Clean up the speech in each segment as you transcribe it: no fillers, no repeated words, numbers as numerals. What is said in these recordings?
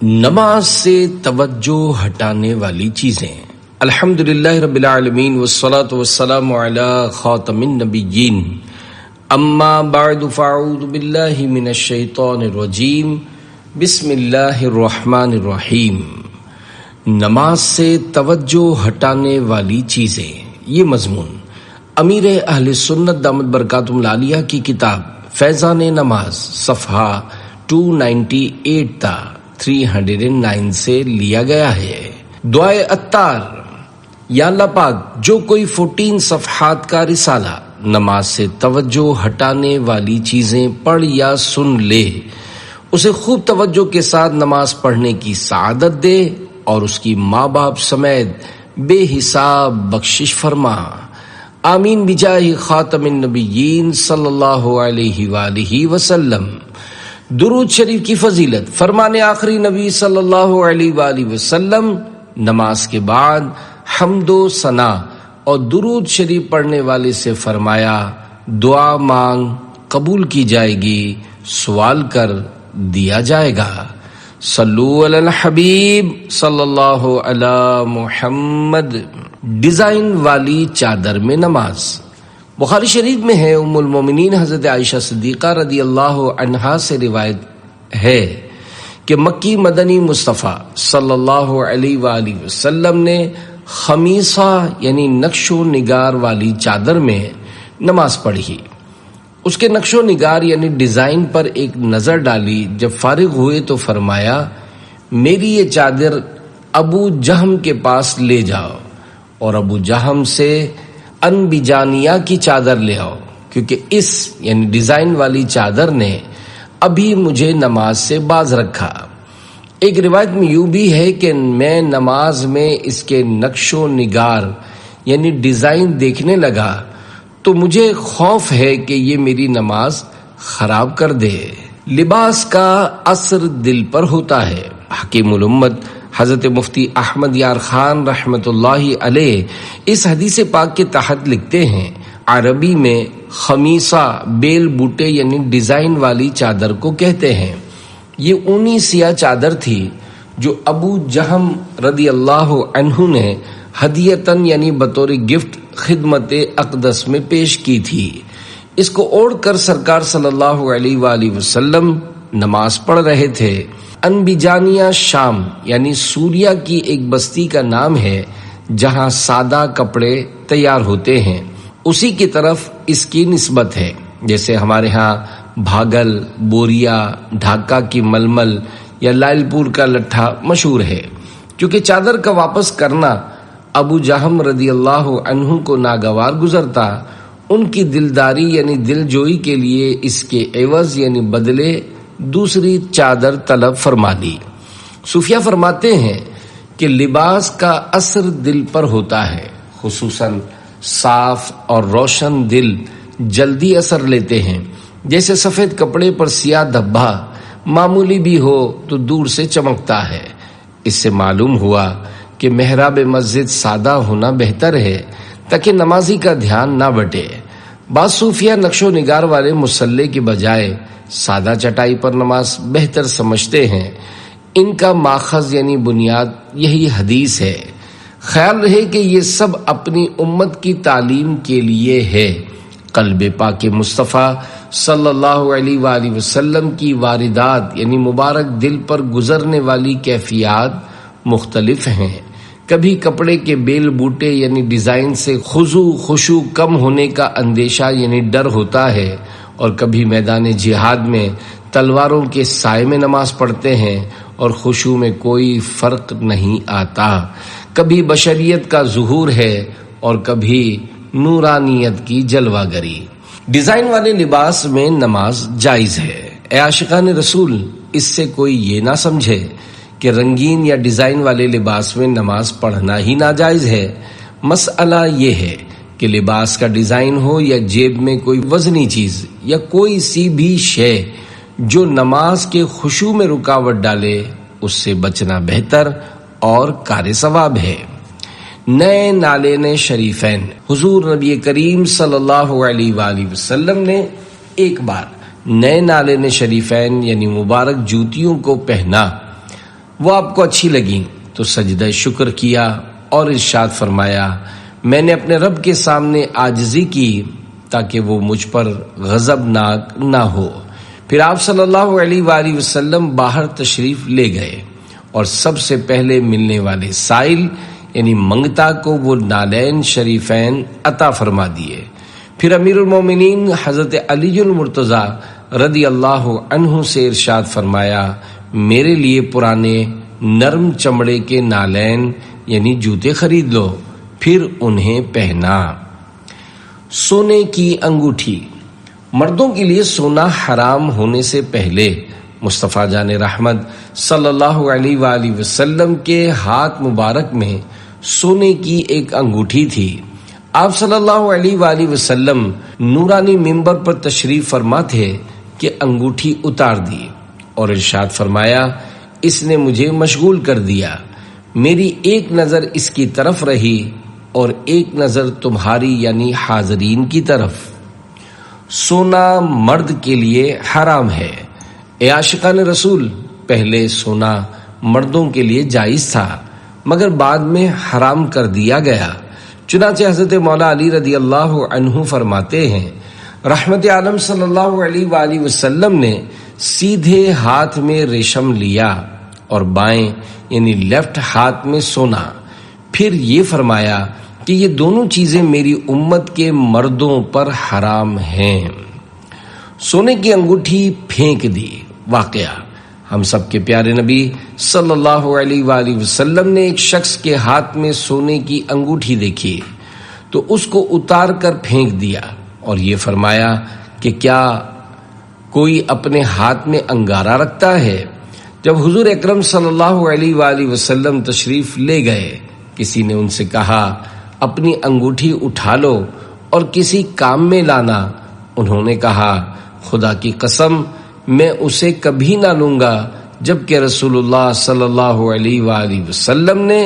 نماز سے توجہ ہٹانے والی چیزیں۔ الحمدللہ رب العالمین والصلاة والسلام علی خاتم النبیین، اما بعد فاعوذ باللہ من الشیطان الرجیم، بسم اللہ الرحمن الرحیم۔ نماز سے توجہ ہٹانے والی چیزیں، یہ مضمون امیر اہل سنت دامت برکاتہم العالیہ کی کتاب فیضان نماز صفحہ 298 تا 309 سے لیا گیا ہے۔ دعائے عطار: یا اللہ پاک، جو کوئی 14 صفحات کا رسالہ نماز سے توجہ ہٹانے والی چیزیں پڑھ یا سن لے، اسے خوب توجہ کے ساتھ نماز پڑھنے کی سعادت دے اور اس کی ماں باپ سمیت بے حساب بخشش فرما، آمین بجاہ خاتم النبیین صلی اللہ علیہ وآلہ وسلم۔ درود شریف کی فضیلت: فرمان آخری نبی صلی اللہ علیہ وآلہ وسلم، نماز کے بعد حمد و ثنا اور درود شریف پڑھنے والے سے فرمایا، دعا مانگ قبول کی جائے گی، سوال کر دیا جائے گا۔ صلو علی الحبیب صلی اللہ علی محمد۔ ڈیزائن والی چادر میں نماز۔ بخاری شریف میں ہے، ام المومنین حضرت عائشہ صدیقہ رضی اللہ عنہا سے روایت ہے کہ مکی مدنی مصطفیٰ صلی اللہ علیہ وآلہ وسلم نے خمیصہ یعنی نقش و نگار والی چادر میں نماز پڑھی۔ اس کے نقش و نگار یعنی ڈیزائن پر ایک نظر ڈالی، جب فارغ ہوئے تو فرمایا، میری یہ چادر ابو جہم کے پاس لے جاؤ اور ابو جہم سے انبجانیہ کی چادر لے آؤ، کیونکہ اس یعنی ڈیزائن والی چادر نے ابھی مجھے نماز سے باز رکھا۔ ایک روایت میں یوں بھی ہے کہ میں نماز میں اس کے نقش و نگار یعنی ڈیزائن دیکھنے لگا تو مجھے خوف ہے کہ یہ میری نماز خراب کر دے۔ لباس کا اثر دل پر ہوتا ہے۔ حکیم الامت حضرت مفتی احمد یار خان رحمت اللہ علیہ اس حدیث پاک کے تحت لکھتے ہیں، عربی میں خمیصہ بیل بوٹے یعنی ڈیزائن والی چادر کو کہتے ہیں۔ یہ اونی سیاہ چادر تھی جو ابو جہم رضی اللہ عنہ نے ہدیتاً یعنی بطور گفٹ خدمت اقدس میں پیش کی تھی۔ اس کو اوڑھ کر سرکار صلی اللہ علیہ وآلہ وسلم نماز پڑھ رہے تھے۔ انبجانیہ شام یعنی سوریا کی ایک بستی کا نام ہے جہاں سادہ کپڑے تیار ہوتے ہیں، اسی کی طرف اس کی نسبت ہے۔ جیسے ہمارے ہاں بھاگل، بوریا، ڈھاکہ کی ململ یا لائل پور کا لٹھا مشہور ہے۔ کیونکہ چادر کا واپس کرنا ابو جہم رضی اللہ عنہ کو ناگوار گزرتا، ان کی دلداری یعنی دل جوئی کے لیے اس کے عوض یعنی بدلے دوسری چادر طلب فرما لی۔ صوفیہ فرماتے ہیں کہ لباس کا اثر دل پر ہوتا ہے، خصوصاً صاف اور روشن دل جلدی اثر لیتے ہیں۔ جیسے سفید کپڑے پر سیاہ دھبا معمولی بھی ہو تو دور سے چمکتا ہے۔ اس سے معلوم ہوا کہ محراب مسجد سادہ ہونا بہتر ہے تاکہ نمازی کا دھیان نہ بٹے۔ بعض صوفیہ نقش و نگار والے مصلی کی بجائے سادہ چٹائی پر نماز بہتر سمجھتے ہیں۔ ان کا ماخذ یعنی بنیاد یہی حدیث ہے۔ خیال رہے کہ یہ سب اپنی امت کی تعلیم کے لیے ہے۔ قلب پاک مصطفیٰ صلی اللہ علیہ وآلہ وسلم کی واردات یعنی مبارک دل پر گزرنے والی کیفیات مختلف ہیں۔ کبھی کپڑے کے بیل بوٹے یعنی ڈیزائن سے خشوع کم ہونے کا اندیشہ یعنی ڈر ہوتا ہے، اور کبھی میدان جہاد میں تلواروں کے سائے میں نماز پڑھتے ہیں اور خشوع میں کوئی فرق نہیں آتا۔ کبھی بشریت کا ظہور ہے اور کبھی نورانیت کی جلوہ گری۔ ڈیزائن والے لباس میں نماز جائز ہے۔ اے عاشقان رسول، اس سے کوئی یہ نہ سمجھے کہ رنگین یا ڈیزائن والے لباس میں نماز پڑھنا ہی ناجائز ہے۔ مسئلہ یہ ہے کہ لباس کا ڈیزائن ہو یا جیب میں کوئی وزنی چیز یا کوئی سی بھی شے جو نماز کے خشوع میں رکاوٹ ڈالے، اس سے بچنا بہتر اور کار ثواب ہے۔ نئے نالین شریفین: حضور نبی کریم صلی اللہ علیہ وآلہ وسلم نے ایک بار نئے نالین شریفین یعنی مبارک جوتیوں کو پہنا۔ وہ آپ کو اچھی لگیں تو سجدہ شکر کیا اور ارشاد فرمایا میں نے اپنے رب کے سامنے عاجزی کی تاکہ وہ مجھ پر غضبناک نہ ہو۔ پھر آپ صلی اللہ علیہ وآلہ وسلم باہر تشریف لے گئے اور سب سے پہلے ملنے والے سائل یعنی منگتا کو وہ نالین شریفین عطا فرما دیے۔ پھر امیر المومنین حضرت علی المرتضیٰ رضی اللہ عنہ سے ارشاد فرمایا میرے لیے پرانے نرم چمڑے کے نالین یعنی جوتے خرید لو، پھر انہیں پہنا۔ سونے کی انگوٹھی۔ مردوں کے لیے سونا حرام ہونے سے پہلے مصطفیٰ جان رحمت صلی اللہ علیہ وآلہ وسلم کے ہاتھ مبارک میں سونے کی ایک انگوٹھی تھی۔ آپ صلی اللہ علیہ وآلہ وسلم نورانی منبر پر تشریف فرما تھے کہ انگوٹھی اتار دی اور ارشاد فرمایا اس نے مجھے مشغول کر دیا، میری ایک نظر اس کی طرف رہی اور ایک نظر تمہاری یعنی حاضرین کی طرف۔ سونا مرد کے لیے حرام ہے۔ اے عاشقان رسول، پہلے سونا مردوں کے لیے جائز تھا مگر بعد میں حرام کر دیا گیا۔ چنانچہ حضرت مولا علی رضی اللہ عنہ فرماتے ہیں رحمت عالم صلی اللہ علیہ وآلہ وسلم نے سیدھے ہاتھ میں ریشم لیا اور بائیں یعنی لیفٹ ہاتھ میں سونا، پھر یہ فرمایا کہ یہ دونوں چیزیں میری امت کے مردوں پر حرام ہیں۔ سونے کی انگوٹھی پھینک دی۔ واقعہ، ہم سب کے پیارے نبی صلی اللہ علیہ وآلہ وسلم نے ایک شخص کے ہاتھ میں سونے کی انگوٹھی دیکھی تو اس کو اتار کر پھینک دیا اور یہ فرمایا کہ کیا کوئی اپنے ہاتھ میں انگارہ رکھتا ہے؟ جب حضور اکرم صلی اللہ علیہ وآلہ وسلم تشریف لے گئے، کسی نے ان سے کہا اپنی انگوٹھی اٹھا لو اور کسی کام میں لانا۔ انہوں نے کہا خدا کی قسم میں اسے کبھی نہ لوں گا جبکہ رسول اللہ صلی اللہ علیہ وآلہ وسلم نے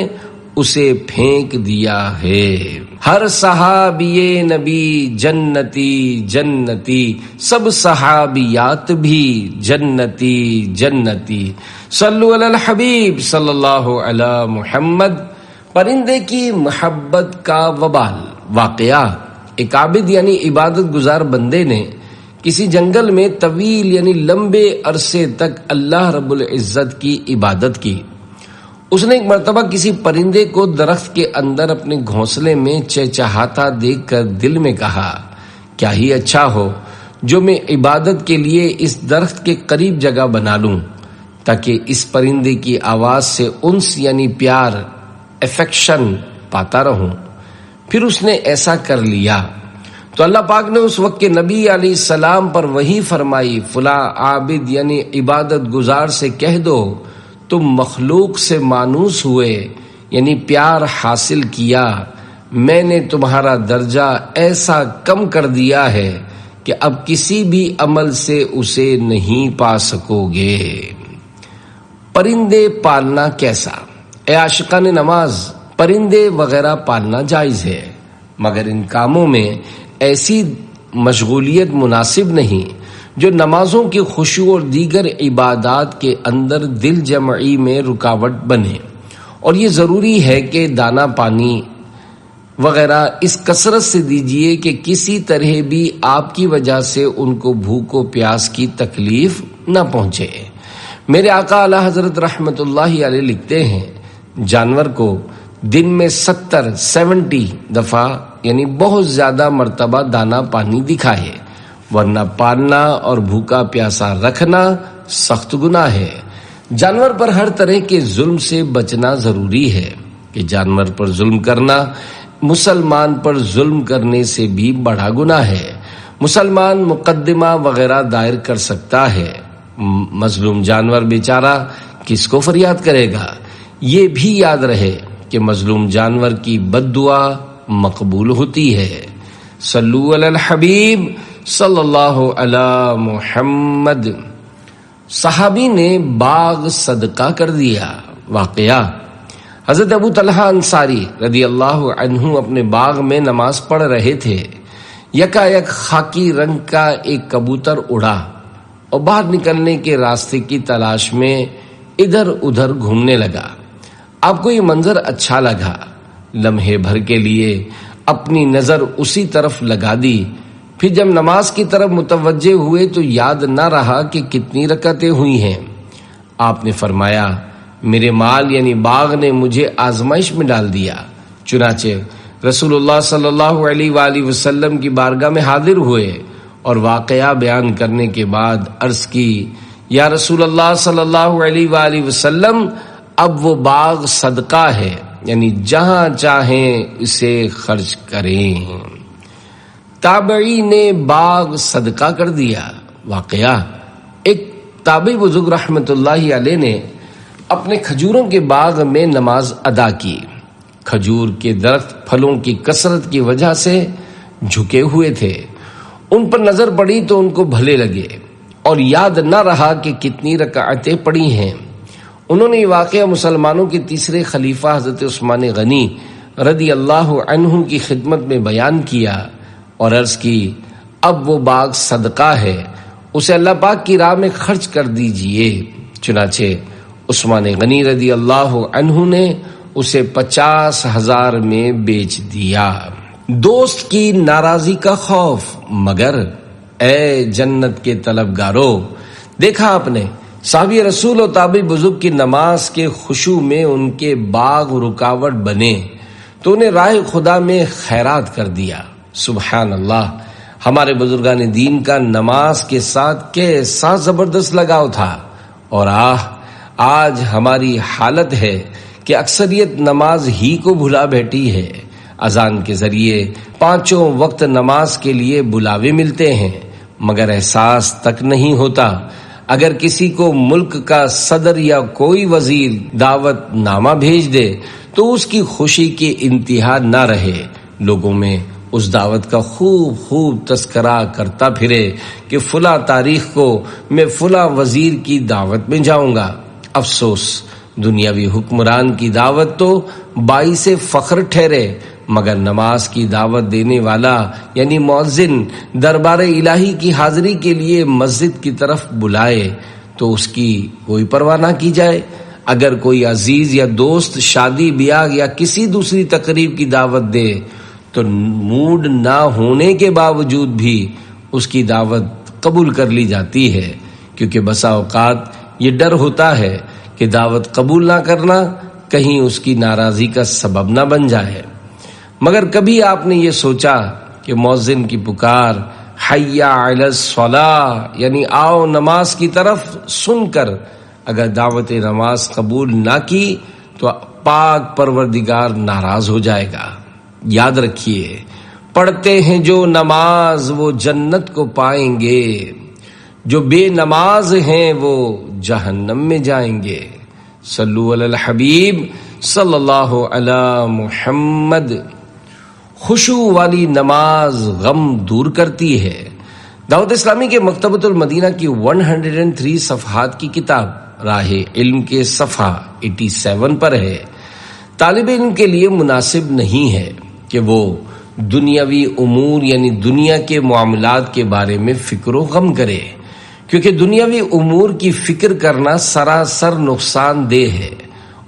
اسے پھینک دیا ہے۔ ہر صحابی نبی جنتی جنتی، سب صحابیات بھی جنتی جنتی، صلو علی الحبیب صلی اللہ علی محمد۔ پرندے کی محبت کا وبال۔ واقعہ، ایک عابد یعنی عبادت گزار بندے نے کسی جنگل میں طویل یعنی لمبے عرصے تک اللہ رب العزت کی عبادت کی۔ اس نے ایک مرتبہ کسی پرندے کو درخت کے اندر اپنے گھونسلے میں چہچہاتا دیکھ کر دل میں کہا کیا ہی اچھا ہو جو میں عبادت کے لیے اس درخت کے قریب جگہ بنا لوں تاکہ اس پرندے کی آواز سے انس یعنی پیار افیکشن پاتا رہوں۔ پھر اس نے ایسا کر لیا تو اللہ پاک نے اس وقت کے نبی علیہ السلام پر وحی فرمائی فلاں عابد یعنی عبادت گزار سے کہہ دو تم مخلوق سے مانوس ہوئے یعنی پیار حاصل کیا، میں نے تمہارا درجہ ایسا کم کر دیا ہے کہ اب کسی بھی عمل سے اسے نہیں پا سکو گے۔ پرندے پالنا کیسا؟ اے عاشقان نماز، پرندے وغیرہ پالنا جائز ہے مگر ان کاموں میں ایسی مشغولیت مناسب نہیں جو نمازوں کی خشوع اور دیگر عبادات کے اندر دل جمعی میں رکاوٹ بنے، اور یہ ضروری ہے کہ دانہ پانی وغیرہ اس کثرت سے دیجیے کہ کسی طرح بھی آپ کی وجہ سے ان کو بھوک و پیاس کی تکلیف نہ پہنچے۔ میرے آقا اعلی حضرت رحمت اللہ علیہ لکھتے ہیں جانور کو دن میں 70 دفعہ یعنی بہت زیادہ مرتبہ دانہ پانی دکھائے، ورنہ پالنا اور بھوکا پیاسا رکھنا سخت گناہ ہے۔ جانور پر ہر طرح کے ظلم سے بچنا ضروری ہے کہ جانور پر ظلم کرنا مسلمان پر ظلم کرنے سے بھی بڑا گناہ ہے۔ مسلمان مقدمہ وغیرہ دائر کر سکتا ہے، مظلوم جانور بیچارہ کس کو فریاد کرے گا؟ یہ بھی یاد رہے کہ مظلوم جانور کی بد دعا مقبول ہوتی ہے۔ صلو علی الحبیب صلی اللہ علی محمد۔ صحابی نے باغ صدقہ کر دیا۔ واقعہ، حضرت ابو طلحہ انصاری رضی اللہ عنہ اپنے باغ میں نماز پڑھ رہے تھے، یکا یک خاکی رنگ کا ایک کبوتر اڑا اور باہر نکلنے کے راستے کی تلاش میں ادھر ادھر گھومنے لگا۔ آپ کو یہ منظر اچھا لگا، لمحے بھر کے لیے اپنی نظر اسی طرف لگا دی، پھر جب نماز کی طرف متوجہ ہوئے تو یاد نہ رہا کہ کتنی رکعتیں ہوئی ہیں۔ آپ نے فرمایا میرے مال یعنی باغ نے مجھے آزمائش میں ڈال دیا۔ چنانچہ رسول اللہ صلی اللہ علیہ وآلہ وسلم کی بارگاہ میں حاضر ہوئے اور واقعہ بیان کرنے کے بعد عرض کی یا رسول اللہ صلی اللہ علیہ وآلہ وسلم اب وہ باغ صدقہ ہے، یعنی جہاں چاہیں اسے خرچ کریں۔ تابعی نے باغ صدقہ کر دیا۔ واقعہ ایک تابعی بزرگ رحمت اللہ علیہ نے اپنے کھجوروں کے باغ میں نماز ادا کی۔ کھجور کے درخت پھلوں کی کثرت کی وجہ سے جھکے ہوئے تھے، ان پر نظر پڑی تو ان کو بھلے لگے اور یاد نہ رہا کہ کتنی رکعتیں پڑی ہیں۔ انہوں نے یہ واقعہ مسلمانوں کے تیسرے خلیفہ حضرت عثمان غنی رضی اللہ عنہ کی خدمت میں بیان کیا اور عرض کی اب وہ باغ صدقہ ہے، اسے اللہ پاک کی راہ میں خرچ کر دیجئے۔ چنانچہ عثمان غنی رضی اللہ عنہ نے اسے 50,000 میں بیچ دیا۔ دوست کی ناراضی کا خوف، مگر اے جنت کے طلبگاروں، دیکھا آپ نے صحابی رسول و تابعی بزرگ کی نماز کے خشوع میں ان کے باغ رکاوٹ بنے تو انہیں راہ خدا میں خیرات کر دیا۔ سبحان اللہ، ہمارے بزرگان دین کا نماز کے ساتھ کیسا زبردست لگاؤ تھا، اور آج ہماری حالت ہے کہ اکثریت نماز ہی کو بھلا بیٹھی ہے۔ اذان کے ذریعے 5 وقت نماز کے لیے بلاوے ملتے ہیں، مگر احساس تک نہیں ہوتا۔ اگر کسی کو ملک کا صدر یا کوئی وزیر دعوت نامہ بھیج دے تو اس کی خوشی کی انتہا نہ رہے، لوگوں میں اس دعوت کا خوب تذکرہ کرتا پھرے کہ فلاں تاریخ کو میں فلاں وزیر کی دعوت میں جاؤں گا۔ افسوس، دنیاوی حکمران کی دعوت تو باعث فخر ٹھہرے، مگر نماز کی دعوت دینے والا یعنی مؤذن دربار الہی کی حاضری کے لیے مسجد کی طرف بلائے تو اس کی کوئی پرواہ نہ کی جائے۔ اگر کوئی عزیز یا دوست شادی بیاہ یا کسی دوسری تقریب کی دعوت دے تو موڈ نہ ہونے کے باوجود بھی اس کی دعوت قبول کر لی جاتی ہے، کیونکہ بسا اوقات یہ ڈر ہوتا ہے کہ دعوت قبول نہ کرنا کہیں اس کی ناراضی کا سبب نہ بن جائے۔ مگر کبھی آپ نے یہ سوچا کہ مؤذن کی پکار حی علی الصلاۃ یعنی آؤ نماز کی طرف سن کر اگر دعوت نماز قبول نہ کی تو پاک پروردگار ناراض ہو جائے گا۔ یاد رکھیے، پڑھتے ہیں جو نماز وہ جنت کو پائیں گے، جو بے نماز ہیں وہ جہنم میں جائیں گے۔ صلو علی الحبیب صلی اللہ علی محمد۔ خشوع والی نماز غم دور کرتی ہے۔ دعوت اسلامی کے مکتبۃ المدینہ کی 103 صفحات کی کتاب راہ علم کے صفحہ 87 پر ہے۔ طالب علم کے لیے مناسب نہیں ہے کہ وہ دنیاوی امور یعنی دنیا کے معاملات کے بارے میں فکر و غم کرے، کیونکہ دنیاوی امور کی فکر کرنا سراسر نقصان دہ ہے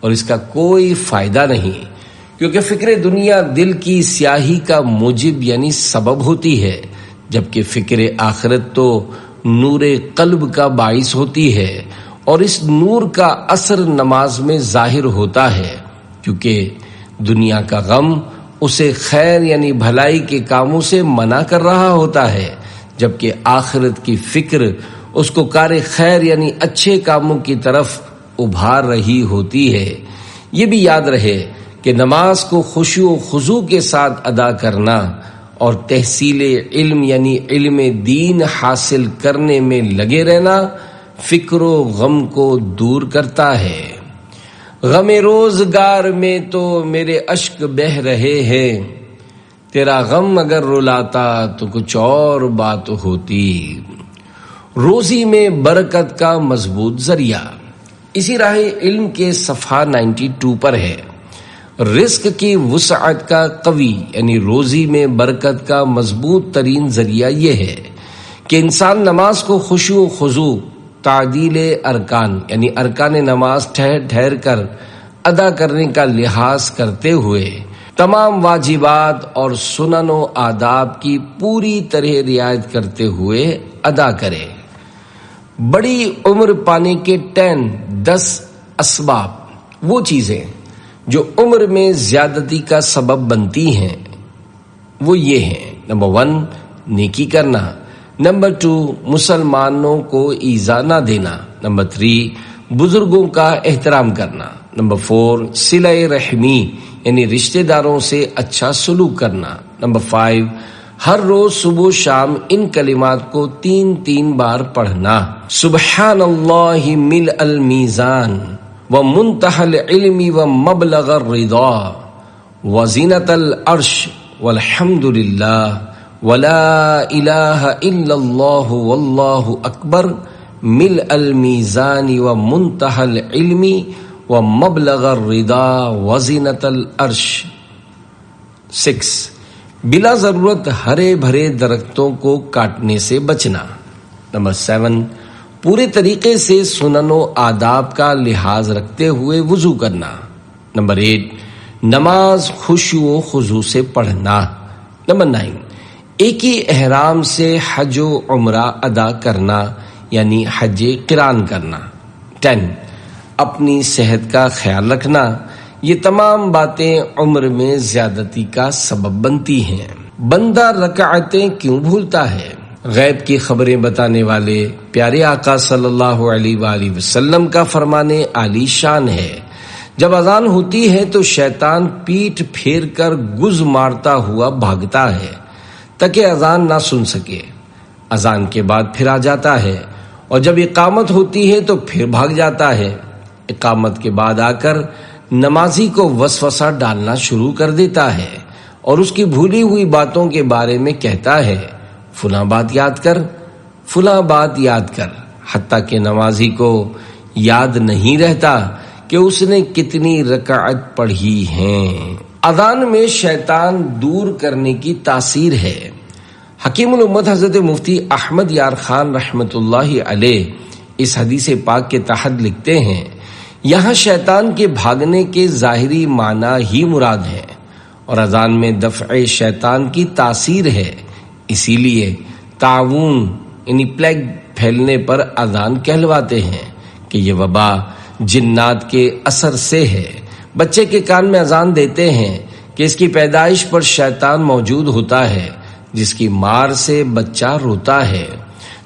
اور اس کا کوئی فائدہ نہیں، کیونکہ فکر دنیا دل کی سیاہی کا موجب یعنی سبب ہوتی ہے، جبکہ فکر آخرت تو نور قلب کا باعث ہوتی ہے، اور اس نور کا اثر نماز میں ظاہر ہوتا ہے، کیونکہ دنیا کا غم اسے خیر یعنی بھلائی کے کاموں سے منع کر رہا ہوتا ہے، جبکہ آخرت کی فکر اس کو کار خیر یعنی اچھے کاموں کی طرف ابھار رہی ہوتی ہے۔ یہ بھی یاد رہے کہ نماز کو خشوع و خضوع کے ساتھ ادا کرنا اور تحصیل علم یعنی علم دین حاصل کرنے میں لگے رہنا فکر و غم کو دور کرتا ہے۔ غم روزگار میں تو میرے اشک بہہ رہے ہیں، تیرا غم اگر رلاتا تو کچھ اور بات ہوتی۔ روزی میں برکت کا مضبوط ذریعہ، اسی راہ علم کے صفحہ 92 پر ہے۔ رزق کی وسعت کا قوی یعنی روزی میں برکت کا مضبوط ترین ذریعہ یہ ہے کہ انسان نماز کو خشوع و خضوع تعدیل ارکان یعنی ارکان نماز ٹھہر ٹھہر کر ادا کرنے کا لحاظ کرتے ہوئے تمام واجبات اور سنن و آداب کی پوری طرح رعایت کرتے ہوئے ادا کرے۔ بڑی عمر پانے کے 10 اسباب وہ چیزیں جو عمر میں زیادتی کا سبب بنتی ہیں وہ یہ ہیں: نمبر 1 نیکی کرنا، نمبر 2 مسلمانوں کو ایذا نہ دینا، نمبر 3 بزرگوں کا احترام کرنا، نمبر 4 صلہ رحمی یعنی رشتہ داروں سے اچھا سلوک کرنا، نمبر 5 ہر روز صبح و شام ان کلمات کو 3 بار پڑھنا: سبحان اللہ ملء المیزان ومنتہى العلم ومبلغ الرضا وزینۃ العرش والحمد للہ ولا الہ الا اللہ واللہ اکبر ملء المیزان ومنتہى العلم ومبلغ الرضا وزینۃ العرش۔ 6 بلا ضرورت ہرے بھرے درختوں کو کاٹنے سے بچنا۔ نمبر 7 پورے طریقے سے سنن و آداب کا لحاظ رکھتے ہوئے وضو کرنا۔ نمبر 8 نماز خشوع و خضوع سے پڑھنا۔ نمبر 9 ایک ہی احرام سے حج و عمرہ ادا کرنا یعنی حج قران کرنا۔ 10 اپنی صحت کا خیال رکھنا۔ یہ تمام باتیں عمر میں زیادتی کا سبب بنتی ہیں۔ بندہ رکعتیں کیوں بھولتا ہے؟ غیب کی خبریں بتانے والے پیارے آقا صلی اللہ علیہ وآلہ وسلم کا فرمان عالی شان ہے، جب اذان ہوتی ہے تو شیطان پیٹھ پھیر کر گز مارتا ہوا بھاگتا ہے تاکہ اذان نہ سن سکے۔ اذان کے بعد پھر آ جاتا ہے، اور جب اقامت ہوتی ہے تو پھر بھاگ جاتا ہے۔ اقامت کے بعد آ کر نمازی کو وسوسہ ڈالنا شروع کر دیتا ہے اور اس کی بھولی ہوئی باتوں کے بارے میں کہتا ہے فلاں بات یاد کر، فلاں بات یاد کر، حتیٰ کہ نمازی کو یاد نہیں رہتا کہ اس نے کتنی رکعت پڑھی ہیں۔ اذان میں شیطان دور کرنے کی تاثیر ہے۔ حکیم الامت حضرت مفتی احمد یار خان رحمۃ اللہ علیہ اس حدیث پاک کے تحت لکھتے ہیں، یہاں شیطان کے بھاگنے کے ظاہری معنی ہی مراد ہے اور اذان میں دفع شیطان کی تاثیر ہے، اسی لیے تعاون یعنی پلیگ پھیلنے پر اذان کہلواتے ہیں کہ یہ وبا جنات کے اثر سے ہے۔ بچے کے کان میں اذان دیتے ہیں کہ اس کی پیدائش پر شیطان موجود ہوتا ہے جس کی مار سے بچہ روتا ہے۔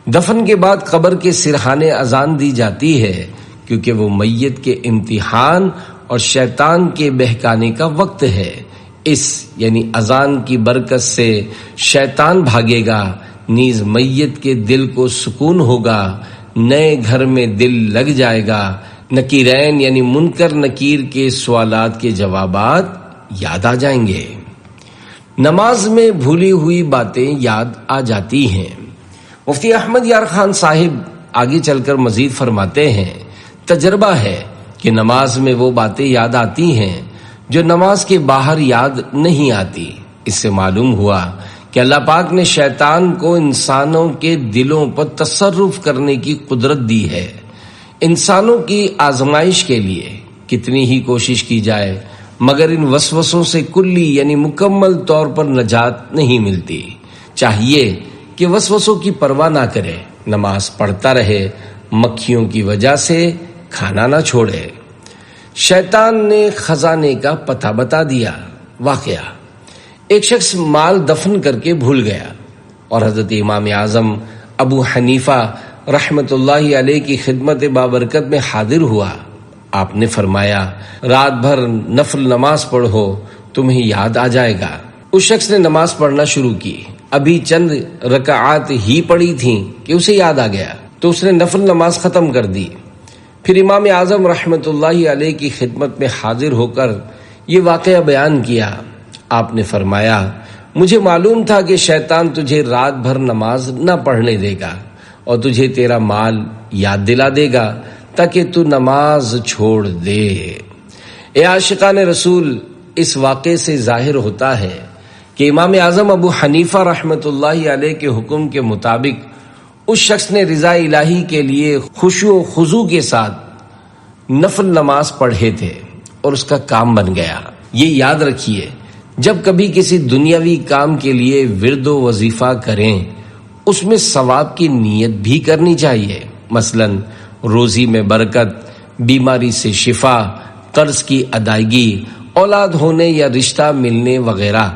دفن کے بعد قبر کے سرحانے اذان دی جاتی ہے کیونکہ وہ میت کے امتحان اور شیطان کے بہکانے کا وقت ہے۔ اس یعنی اذان کی برکت سے شیطان بھاگے گا، نیز میت کے دل کو سکون ہوگا، نئے گھر میں دل لگ جائے گا، نکیرین یعنی منکر نکیر کے سوالات کے جوابات یاد آ جائیں گے۔ نماز میں بھولی ہوئی باتیں یاد آ جاتی ہیں۔ مفتی احمد یار خان صاحب آگے چل کر مزید فرماتے ہیں، تجربہ ہے کہ نماز میں وہ باتیں یاد آتی ہیں جو نماز کے باہر یاد نہیں آتی۔ اس سے معلوم ہوا کہ اللہ پاک نے شیطان کو انسانوں کے دلوں پر تصرف کرنے کی قدرت دی ہے۔ انسانوں کی آزمائش کے لیے کتنی ہی کوشش کی جائے مگر ان وسوسوں سے کلی یعنی مکمل طور پر نجات نہیں ملتی۔ چاہیے کہ وسوسوں کی پرواہ نہ کرے، نماز پڑھتا رہے، مکھیوں کی وجہ سے کھانا نہ چھوڑے۔ شیطان نے خزانے کا پتہ بتا دیا۔ واقعہ: ایک شخص مال دفن کر کے بھول گیا اور حضرت امام اعظم ابو حنیفہ رحمت اللہ علیہ کی خدمت بابرکت میں حاضر ہوا۔ آپ نے فرمایا، رات بھر نفل نماز پڑھو، تمہیں یاد آ جائے گا۔ اس شخص نے نماز پڑھنا شروع کی۔ ابھی چند رکعات ہی پڑھی تھیں کہ اسے یاد آ گیا تو اس نے نفل نماز ختم کر دی۔ پھر امام اعظم رحمت اللہ علیہ کی خدمت میں حاضر ہو کر یہ واقعہ بیان کیا۔ آپ نے فرمایا، مجھے معلوم تھا کہ شیطان تجھے رات بھر نماز نہ پڑھنے دے گا اور تجھے تیرا مال یاد دلا دے گا تاکہ تو نماز چھوڑ دے۔ اے عاشقان رسول، اس واقعے سے ظاہر ہوتا ہے کہ امام اعظم ابو حنیفہ رحمت اللہ علیہ کے حکم کے مطابق اس شخص نے رضا الہی کے لیے خشوع و خضوع کے ساتھ نفل نماز پڑھے تھے اور اس کا کام بن گیا۔ یہ یاد رکھیے، جب کبھی کسی دنیاوی کام کے لیے ورد و وظیفہ کریں اس میں ثواب کی نیت بھی کرنی چاہیے، مثلا روزی میں برکت، بیماری سے شفا، قرض کی ادائیگی، اولاد ہونے یا رشتہ ملنے وغیرہ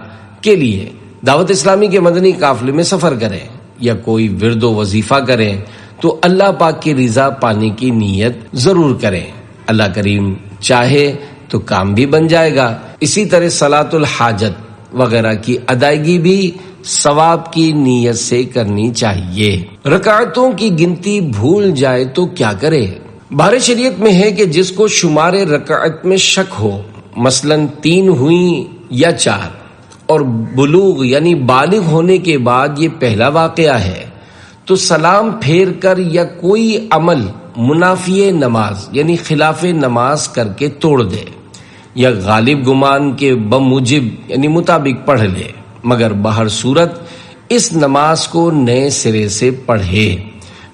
کے لیے دعوت اسلامی کے مدنی قافلے میں سفر کریں یا کوئی ورد و وظیفہ کریں تو اللہ پاک کی رضا پانے کی نیت ضرور کریں۔ اللہ کریم چاہے تو کام بھی بن جائے گا۔ اسی طرح صلاۃ الحاجت وغیرہ کی ادائیگی بھی ثواب کی نیت سے کرنی چاہیے۔ رکعتوں کی گنتی بھول جائے تو کیا کرے؟ بہر شریعت میں ہے کہ جس کو شمار رکعت میں شک ہو، مثلا 3 ہوئیں یا 4، اور بلوغ یعنی بالغ ہونے کے بعد یہ پہلا واقعہ ہے، تو سلام پھیر کر یا کوئی عمل منافی نماز یعنی خلاف نماز کر کے توڑ دے، یا غالب گمان کے بموجب یعنی مطابق پڑھ لے، مگر بہر صورت اس نماز کو نئے سرے سے پڑھے۔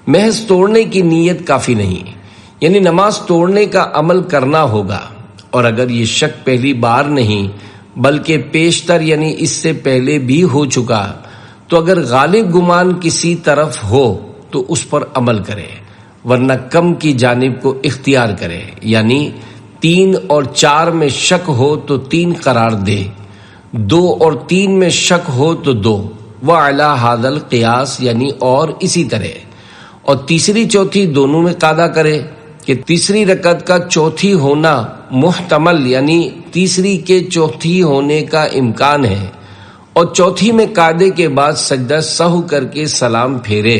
محض توڑنے کی نیت کافی نہیں، یعنی نماز توڑنے کا عمل کرنا ہوگا، اور اگر یہ شک پہلی بار نہیں بلکہ پیشتر یعنی اس سے پہلے بھی ہو چکا تو اگر غالب گمان کسی طرف ہو تو اس پر عمل کرے، ورنہ کم کی جانب کو اختیار کرے، یعنی 3 اور 4 میں شک ہو تو 3 قرار دے، 2 اور 3 میں شک ہو تو 2، وعلی ھذا القیاس یعنی اور اسی طرح، اور تیسری چوتھی دونوں میں قاعدہ کرے کہ تیسری رکعت کا چوتھی ہونا محتمل یعنی تیسری کے چوتھی ہونے کا امکان ہے، اور چوتھی میں قاعدے کے بعد سجدہ سہو کر کے سلام پھیرے،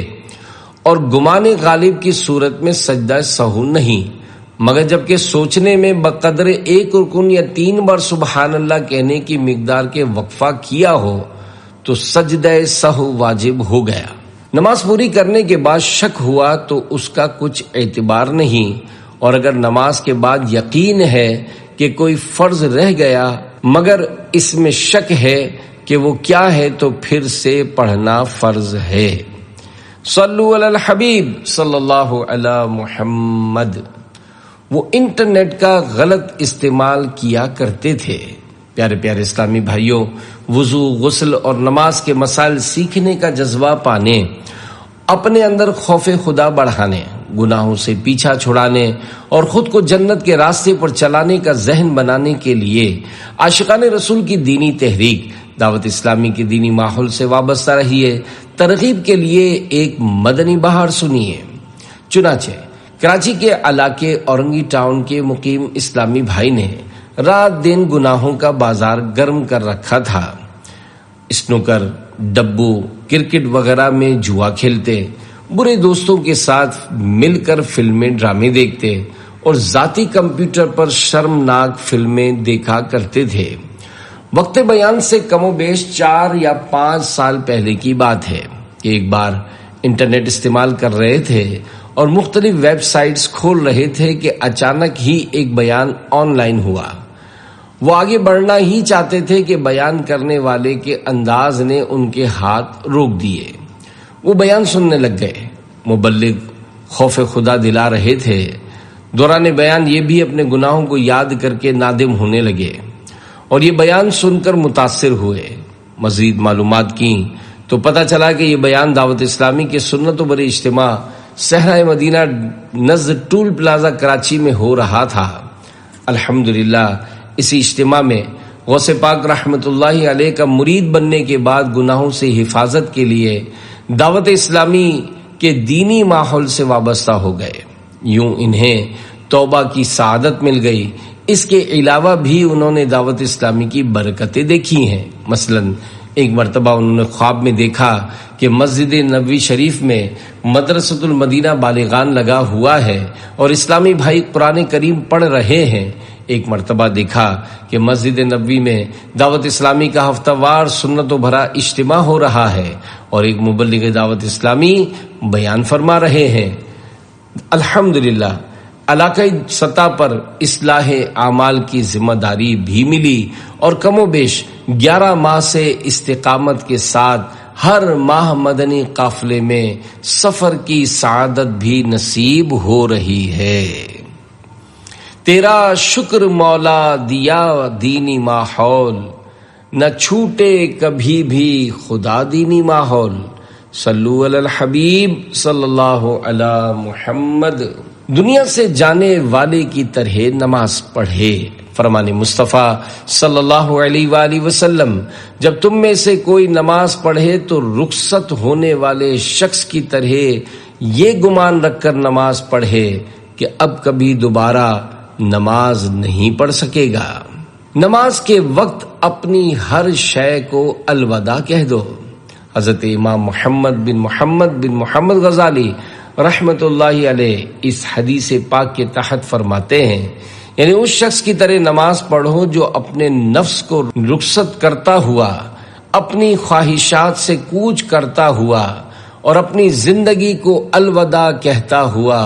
اور گمان غالب کی صورت میں سجدہ سہو نہیں، مگر جبکہ سوچنے میں بقدر 1 رکن یا 3 بار سبحان اللہ کہنے کی مقدار کے وقفہ کیا ہو تو سجدہ سہو واجب ہو گیا۔ نماز پوری کرنے کے بعد شک ہوا تو اس کا کچھ اعتبار نہیں، اور اگر نماز کے بعد یقین ہے کہ کوئی فرض رہ گیا مگر اس میں شک ہے کہ وہ کیا ہے تو پھر سے پڑھنا فرض ہے۔ صلو علی الحبیب صلی اللہ علی محمد۔ وہ انٹرنیٹ کا غلط استعمال کیا کرتے تھے۔ پیارے پیارے اسلامی بھائیوں، وضو، غسل اور نماز کے مسائل سیکھنے کا جذبہ پانے، اپنے اندر خوف خدا بڑھانے، گناہوں سے پیچھا چھڑانے اور خود کو جنت کے راستے پر چلانے کا ذہن بنانے کے لیے عاشقان رسول کی دینی تحریک دعوت اسلامی کے دینی ماحول سے وابستہ رہیے۔ ترغیب کے لیے ایک مدنی بہار سنیے۔ چنانچہ کراچی کے علاقے اورنگی ٹاؤن کے مقیم اسلامی بھائی نے رات دن گناہوں کا بازار گرم کر رکھا تھا۔ اسنوکر، ڈبو، کرکٹ وغیرہ میں جوا کھیلتے، برے دوستوں کے ساتھ مل کر فلمیں ڈرامے دیکھتے اور ذاتی کمپیوٹر پر شرمناک فلمیں دیکھا کرتے تھے۔ وقت بیان سے کم و بیش 4 یا 5 سال پہلے کی بات ہے کہ ایک بار انٹرنیٹ استعمال کر رہے تھے اور مختلف ویب سائٹس کھول رہے تھے کہ اچانک ہی ایک بیان آن لائن ہوا۔ وہ آگے بڑھنا ہی چاہتے تھے کہ بیان کرنے والے کے انداز نے ان کے ہاتھ روک دیے۔ وہ بیان سننے لگ گئے۔ مبلغ خوف خدا دلا رہے تھے۔ دوران بیان یہ بھی اپنے گناہوں کو یاد کر کے نادم ہونے لگے اور یہ بیان سن کر متاثر ہوئے۔ مزید معلومات کی تو پتہ چلا کہ یہ بیان دعوت اسلامی کے سنت و بر اجتماع صحرائے مدینہ نزد ٹول پلازا کراچی میں ہو رہا تھا۔ الحمدللہ اسی اجتماع میں غوث پاک رحمت اللہ علیہ کا مرید بننے کے بعد گناہوں سے حفاظت کے لیے دعوت اسلامی کے دینی ماحول سے وابستہ ہو گئے۔ یوں انہیں توبہ کی سعادت مل گئی۔ اس کے علاوہ بھی انہوں نے دعوت اسلامی کی برکتیں دیکھی ہیں۔ مثلا ایک مرتبہ انہوں نے خواب میں دیکھا کہ مسجد نبوی شریف میں مدرسۃ المدینہ بالغان لگا ہوا ہے اور اسلامی بھائی قرآن کریم پڑھ رہے ہیں۔ ایک مرتبہ دیکھا کہ مسجد نبوی میں دعوت اسلامی کا ہفتہ وار سنت و بھرا اجتماع ہو رہا ہے اور ایک مبلغ دعوت اسلامی بیان فرما رہے ہیں۔ الحمدللہ علاقائی سطح پر اصلاح اعمال کی ذمہ داری بھی ملی اور کم و بیش 11 ماہ سے استقامت کے ساتھ ہر ماہ مدنی قافلے میں سفر کی سعادت بھی نصیب ہو رہی ہے۔ تیرا شکر مولا دیا دینی ماحول، نہ چھوٹے کبھی بھی خدا دینی ماحول۔ صلو علی الحبیب صلی اللہ علی محمد۔ دنیا سے جانے والے کی طرح نماز پڑھے۔ فرمان مصطفیٰ صلی اللہ علیہ وآلہ وسلم، جب تم میں سے کوئی نماز پڑھے تو رخصت ہونے والے شخص کی طرح یہ گمان رکھ کر نماز پڑھے کہ اب کبھی دوبارہ نماز نہیں پڑھ سکے گا۔ نماز کے وقت اپنی ہر شے کو الوداع کہہ دو۔ حضرت امام محمد بن محمد غزالی رحمت اللہ علیہ اس حدیث پاک کے تحت فرماتے ہیں، یعنی اس شخص کی طرح نماز پڑھو جو اپنے نفس کو رخصت کرتا ہوا، اپنی خواہشات سے کوچ کرتا ہوا اور اپنی زندگی کو الوداع کہتا ہوا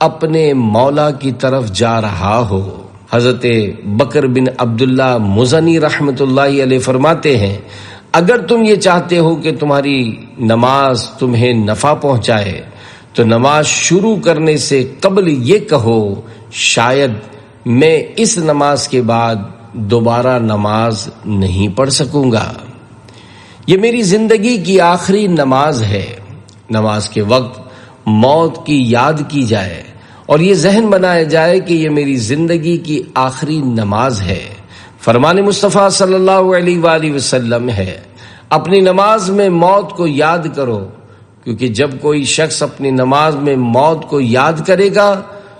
اپنے مولا کی طرف جا رہا ہو۔ حضرت بکر بن عبداللہ مزنی رحمت اللہ علیہ فرماتے ہیں، اگر تم یہ چاہتے ہو کہ تمہاری نماز تمہیں نفع پہنچائے تو نماز شروع کرنے سے قبل یہ کہو، شاید میں اس نماز کے بعد دوبارہ نماز نہیں پڑھ سکوں گا۔ یہ میری زندگی کی آخری نماز ہے۔ نماز کے وقت موت کی یاد کی جائے اور یہ ذہن بنایا جائے کہ یہ میری زندگی کی آخری نماز ہے۔ فرمان مصطفیٰ صلی اللہ علیہ وآلہ وسلم ہے، اپنی نماز میں موت کو یاد کرو، کیونکہ جب کوئی شخص اپنی نماز میں موت کو یاد کرے گا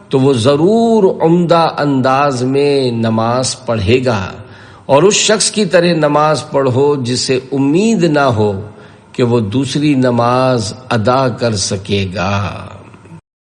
تو وہ ضرور عمدہ انداز میں نماز پڑھے گا، اور اس شخص کی طرح نماز پڑھو جسے امید نہ ہو کہ وہ دوسری نماز ادا کر سکے گا۔